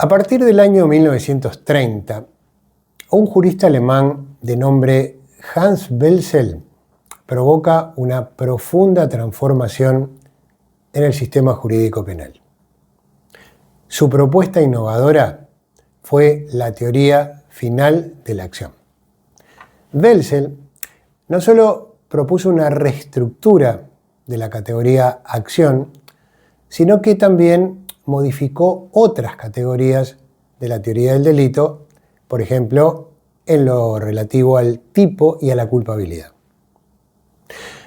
A partir del año 1930, un jurista alemán de nombre Hans Welsel provoca una profunda transformación en el sistema jurídico penal. Su propuesta innovadora fue la teoría final de la acción. Welsel no solo propuso una reestructura de la categoría acción, sino que también modificó otras categorías de la teoría del delito, por ejemplo, en lo relativo al tipo y a la culpabilidad.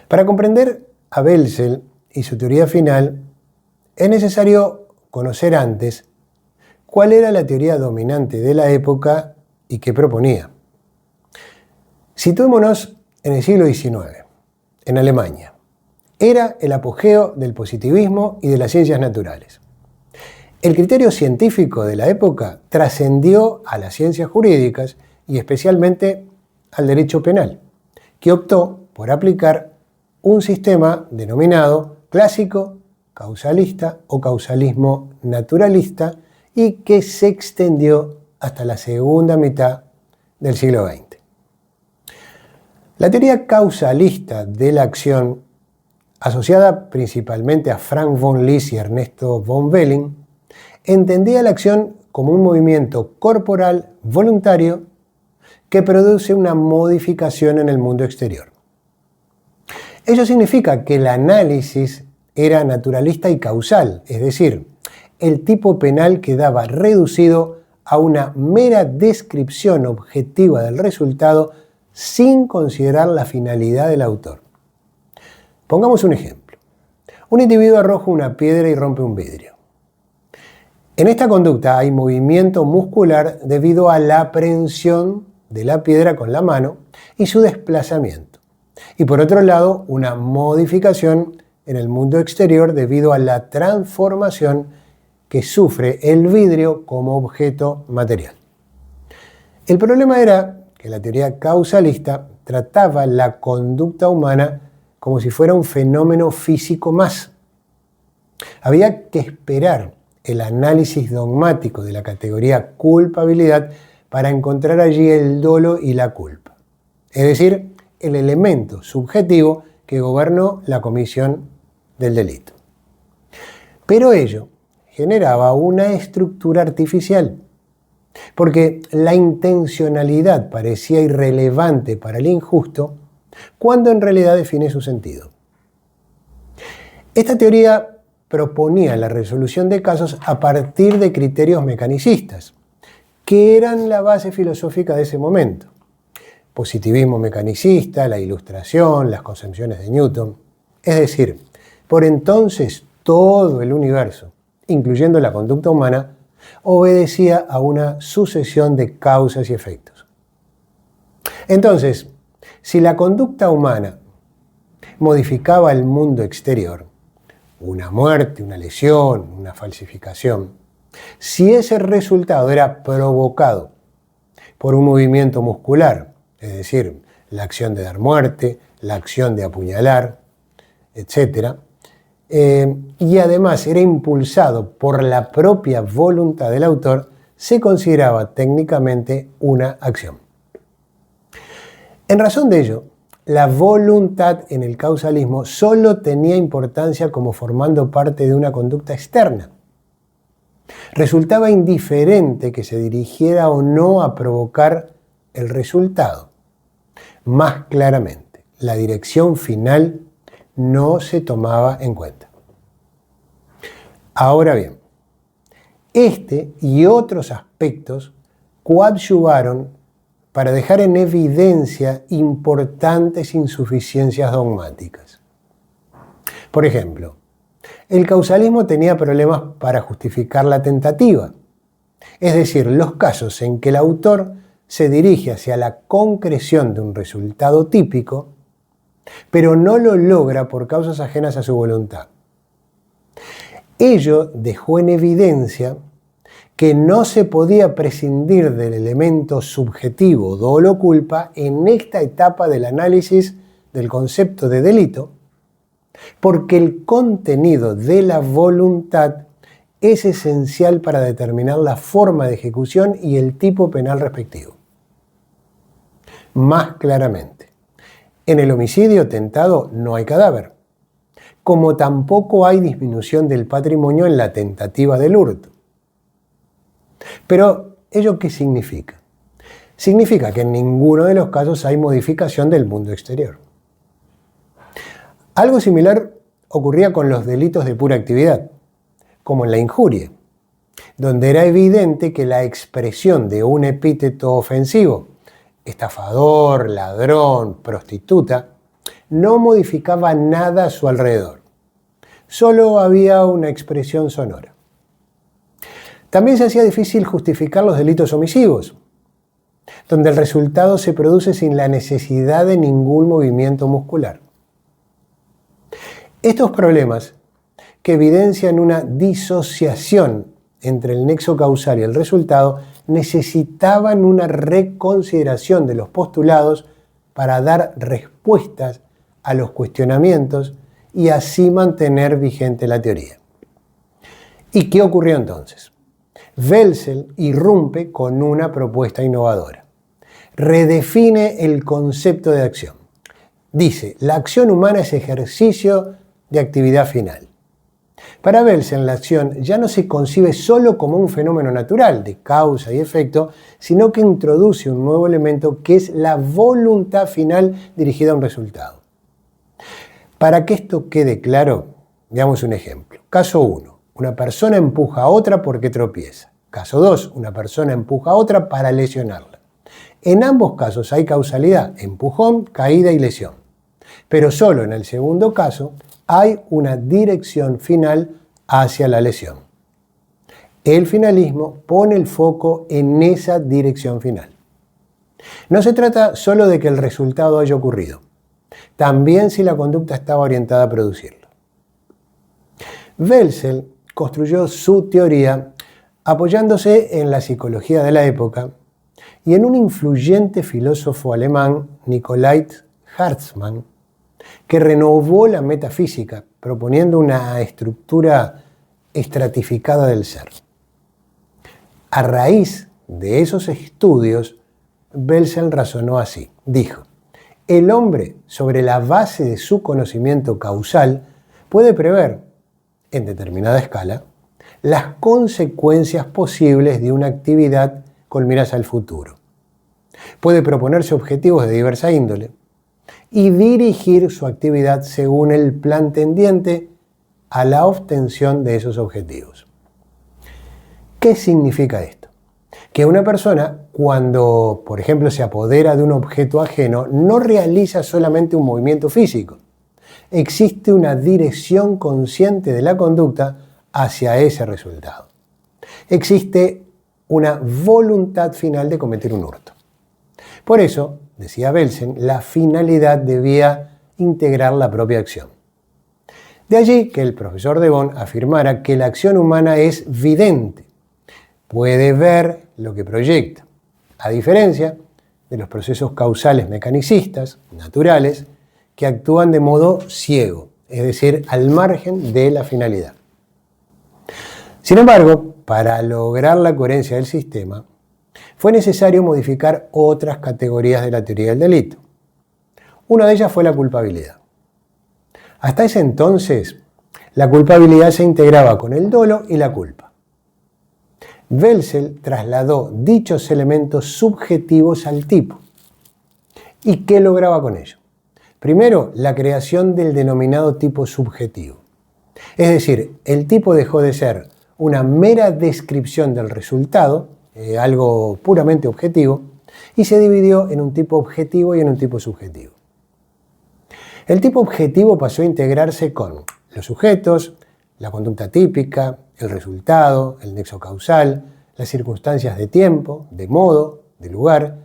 Para comprender a Welsel y su teoría final, es necesario conocer antes cuál era la teoría dominante de la época y qué proponía. Situémonos en el siglo XIX, en Alemania. Era el apogeo del positivismo y de las ciencias naturales. El criterio científico de la época trascendió a las ciencias jurídicas y especialmente al derecho penal, que optó por aplicar un sistema denominado clásico, causalista o causalismo naturalista y que se extendió hasta la segunda mitad del siglo XX. La teoría causalista de la acción, asociada principalmente a Frank von Liszt y Ernesto von Wehling, entendía la acción como un movimiento corporal voluntario que produce una modificación en el mundo exterior. Ello significa que el análisis era naturalista y causal, es decir, el tipo penal quedaba reducido a una mera descripción objetiva del resultado sin considerar la finalidad del autor. Pongamos un ejemplo. Un individuo arroja una piedra y rompe un vidrio. En esta conducta hay movimiento muscular debido a la aprehensión de la piedra con la mano y su desplazamiento. Y por otro lado, una modificación en el mundo exterior debido a la transformación que sufre el vidrio como objeto material. El problema era que la teoría causalista trataba la conducta humana como si fuera un fenómeno físico más. Había que esperar el análisis dogmático de la categoría culpabilidad para encontrar allí el dolo y la culpa, es decir, el elemento subjetivo que gobernó la comisión del delito. Pero ello generaba una estructura artificial, porque la intencionalidad parecía irrelevante para el injusto cuando en realidad define su sentido. Esta teoría proponía la resolución de casos a partir de criterios mecanicistas, que eran la base filosófica de ese momento. Positivismo mecanicista, la ilustración, las concepciones de Newton. Es decir, por entonces todo el universo, incluyendo la conducta humana, obedecía a una sucesión de causas y efectos. Entonces, si la conducta humana modificaba el mundo exterior, una muerte, una lesión, una falsificación, si ese resultado era provocado por un movimiento muscular, es decir, la acción de dar muerte, la acción de apuñalar, etc., y además era impulsado por la propia voluntad del autor, se consideraba técnicamente una acción. En razón de ello, la voluntad en el causalismo solo tenía importancia como formando parte de una conducta externa. Resultaba indiferente que se dirigiera o no a provocar el resultado. Más claramente, la dirección final no se tomaba en cuenta. Ahora bien, este y otros aspectos coadyuvaron para dejar en evidencia importantes insuficiencias dogmáticas. Por ejemplo, el causalismo tenía problemas para justificar la tentativa, es decir, los casos en que el autor se dirige hacia la concreción de un resultado típico, pero no lo logra por causas ajenas a su voluntad. Ello dejó en evidencia que no se podía prescindir del elemento subjetivo dolo o culpa en esta etapa del análisis del concepto de delito, porque el contenido de la voluntad es esencial para determinar la forma de ejecución y el tipo penal respectivo. Más claramente, en el homicidio tentado no hay cadáver, como tampoco hay disminución del patrimonio en la tentativa del hurto. Pero, ¿ello qué significa? Significa que en ninguno de los casos hay modificación del mundo exterior. Algo similar ocurría con los delitos de pura actividad, como en la injuria, donde era evidente que la expresión de un epíteto ofensivo, estafador, ladrón, prostituta, no modificaba nada a su alrededor. Solo había una expresión sonora. También se hacía difícil justificar los delitos omisivos, donde el resultado se produce sin la necesidad de ningún movimiento muscular. Estos problemas, que evidencian una disociación entre el nexo causal y el resultado, necesitaban una reconsideración de los postulados para dar respuestas a los cuestionamientos y así mantener vigente la teoría. ¿Y qué ocurrió entonces? Welsel irrumpe con una propuesta innovadora. Redefine el concepto de acción. Dice, la acción humana es ejercicio de actividad final. Para Welsel, la acción ya no se concibe solo como un fenómeno natural de causa y efecto, sino que introduce un nuevo elemento que es la voluntad final dirigida a un resultado. Para que esto quede claro, veamos un ejemplo. Caso 1. Una persona empuja a otra porque tropieza. Caso 2. Una persona empuja a otra para lesionarla. En ambos casos hay causalidad, empujón, caída y lesión. Pero solo en el segundo caso hay una dirección final hacia la lesión. El finalismo pone el foco en esa dirección final. No se trata solo de que el resultado haya ocurrido, también si la conducta estaba orientada a producirlo. Welsel construyó su teoría apoyándose en la psicología de la época y en un influyente filósofo alemán, Nicolai Hartmann, que renovó la metafísica proponiendo una estructura estratificada del ser. A raíz de esos estudios, Welsel razonó así. Dijo, el hombre, sobre la base de su conocimiento causal, puede prever, en determinada escala, las consecuencias posibles de una actividad con miras al futuro. Puede proponerse objetivos de diversa índole y dirigir su actividad según el plan tendiente a la obtención de esos objetivos. ¿Qué significa esto? Que una persona, cuando, por ejemplo, se apodera de un objeto ajeno, no realiza solamente un movimiento físico. Existe una dirección consciente de la conducta hacia ese resultado. Existe una voluntad final de cometer un hurto. Por eso, decía Welsel, la finalidad debía integrar la propia acción. De allí que el profesor de Bonn afirmara que la acción humana es vidente, puede ver lo que proyecta, a diferencia de los procesos causales mecanicistas, naturales, que actúan de modo ciego, es decir, al margen de la finalidad. Sin embargo, para lograr la coherencia del sistema, fue necesario modificar otras categorías de la teoría del delito. Una de ellas fue la culpabilidad. Hasta ese entonces, la culpabilidad se integraba con el dolo y la culpa. Welsel trasladó dichos elementos subjetivos al tipo. ¿Y qué lograba con ello? Primero, la creación del denominado tipo subjetivo. Es decir, el tipo dejó de ser una mera descripción del resultado, algo puramente objetivo, y se dividió en un tipo objetivo y en un tipo subjetivo. El tipo objetivo pasó a integrarse con los sujetos, la conducta típica, el resultado, el nexo causal, las circunstancias de tiempo, de modo, de lugar,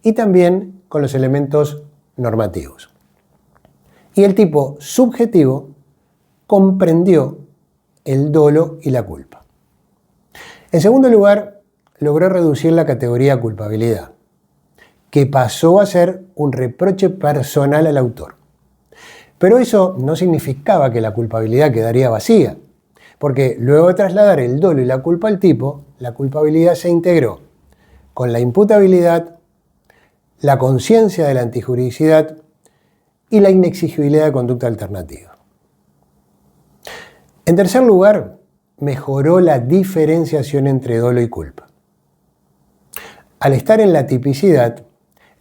y también con los elementos normativos. Y el tipo subjetivo comprendió el dolo y la culpa. En segundo lugar, logró reducir la categoría culpabilidad, que pasó a ser un reproche personal al autor. Pero eso no significaba que la culpabilidad quedaría vacía, porque luego de trasladar el dolo y la culpa al tipo, la culpabilidad se integró con la imputabilidad, la conciencia de la antijuridicidad y la inexigibilidad de conducta alternativa. En tercer lugar, mejoró la diferenciación entre dolo y culpa. Al estar en la tipicidad,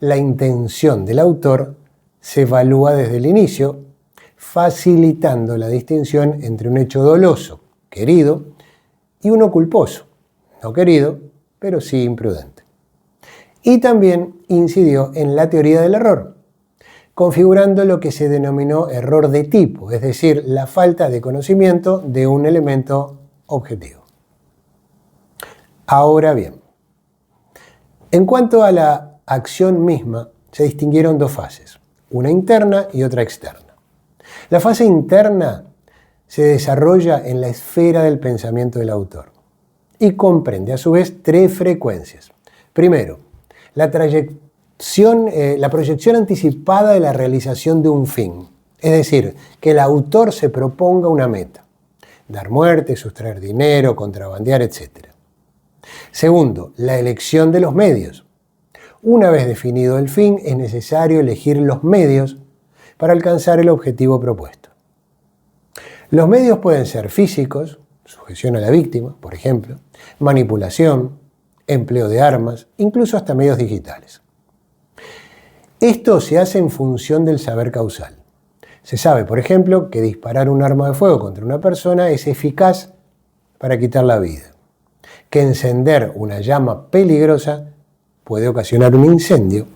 la intención del autor se evalúa desde el inicio, facilitando la distinción entre un hecho doloso, querido, y uno culposo, no querido, pero sí imprudente. Y también incidió en la teoría del error, configurando lo que se denominó error de tipo, es decir, la falta de conocimiento de un elemento objetivo. Ahora bien, en cuanto a la acción misma, se distinguieron dos fases, una interna y otra externa. La fase interna se desarrolla en la esfera del pensamiento del autor y comprende a su vez tres frecuencias. Primero, la proyección anticipada de la realización de un fin, es decir, que el autor se proponga una meta, dar muerte, sustraer dinero, contrabandear, etc. Segundo, la elección de los medios. Una vez definido el fin, es necesario elegir los medios para alcanzar el objetivo propuesto. Los medios pueden ser físicos, sujeción a la víctima, por ejemplo, manipulación, empleo de armas, incluso hasta medios digitales. Esto se hace en función del saber causal. Se sabe, por ejemplo, que disparar un arma de fuego contra una persona es eficaz para quitar la vida, que encender una llama peligrosa puede ocasionar un incendio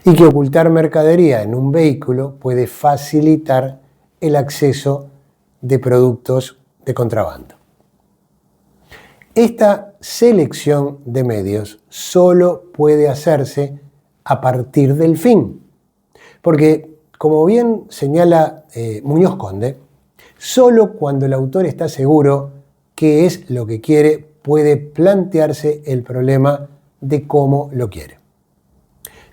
y que ocultar mercadería en un vehículo puede facilitar el acceso de productos de contrabando. Esta selección de medios solo puede hacerse a partir del fin, porque, como bien señala Muñoz Conde, solo cuando el autor está seguro qué es lo que quiere puede plantearse el problema de cómo lo quiere.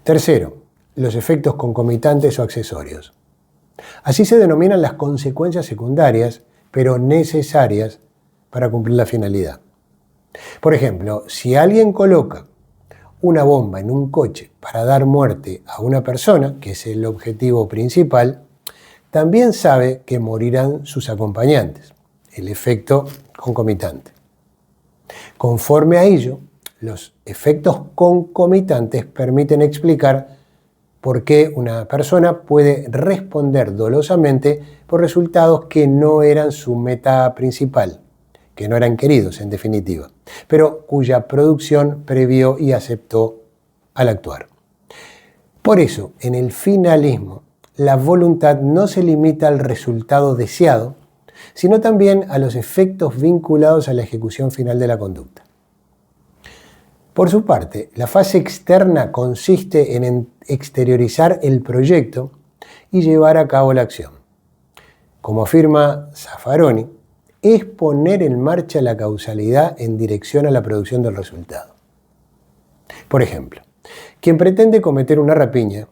Tercero, los efectos concomitantes o accesorios. Así se denominan las consecuencias secundarias, pero necesarias para cumplir la finalidad. Por ejemplo, si alguien coloca una bomba en un coche para dar muerte a una persona, que es el objetivo principal, también sabe que morirán sus acompañantes, el efecto concomitante. Conforme a ello, los efectos concomitantes permiten explicar por qué una persona puede responder dolosamente por resultados que no eran su meta principal, que no eran queridos en definitiva, pero cuya producción previó y aceptó al actuar. Por eso, en el finalismo, la voluntad no se limita al resultado deseado, sino también a los efectos vinculados a la ejecución final de la conducta. Por su parte, la fase externa consiste en exteriorizar el proyecto y llevar a cabo la acción. Como afirma Zaffaroni, es poner en marcha la causalidad en dirección a la producción del resultado. Por ejemplo, quien pretende cometer una rapiña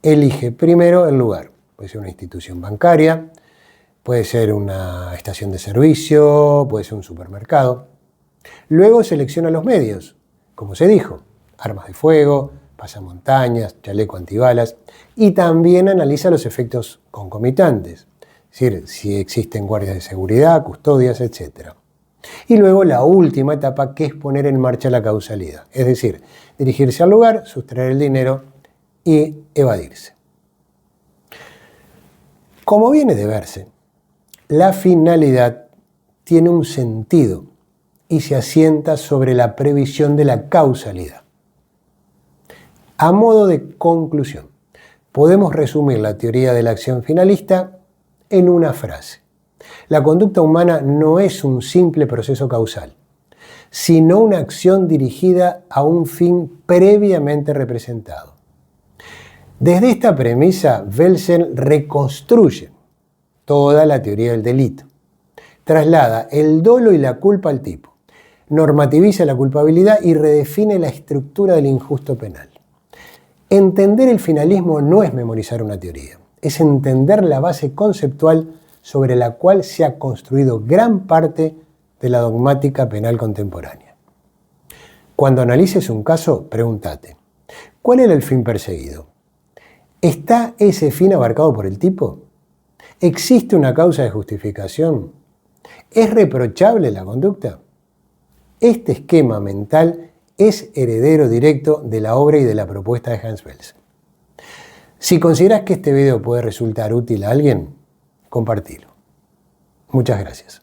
elige primero el lugar. Puede ser una institución bancaria, puede ser una estación de servicio, puede ser un supermercado. Luego selecciona los medios, como se dijo, armas de fuego, pasamontañas, chaleco antibalas, y también analiza los efectos concomitantes, es decir, si existen guardias de seguridad, custodias, etc. Y luego la última etapa, que es poner en marcha la causalidad, es decir, dirigirse al lugar, sustraer el dinero y evadirse. Como viene de verse, la finalidad tiene un sentido y se asienta sobre la previsión de la causalidad. A modo de conclusión, podemos resumir la teoría de la acción finalista en una frase. La conducta humana no es un simple proceso causal, sino una acción dirigida a un fin previamente representado. Desde esta premisa, Belsen reconstruye toda la teoría del delito. Traslada el dolo y la culpa al tipo, normativiza la culpabilidad y redefine la estructura del injusto penal. Entender el finalismo no es memorizar una teoría, es entender la base conceptual sobre la cual se ha construido gran parte de la dogmática penal contemporánea. Cuando analices un caso, pregúntate, ¿cuál era el fin perseguido? ¿Está ese fin abarcado por el tipo? ¿Existe una causa de justificación? ¿Es reprochable la conducta? Este esquema mental es heredero directo de la obra y de la propuesta de Hans Belsen. Si consideras que este video puede resultar útil a alguien, compartilo. Muchas gracias.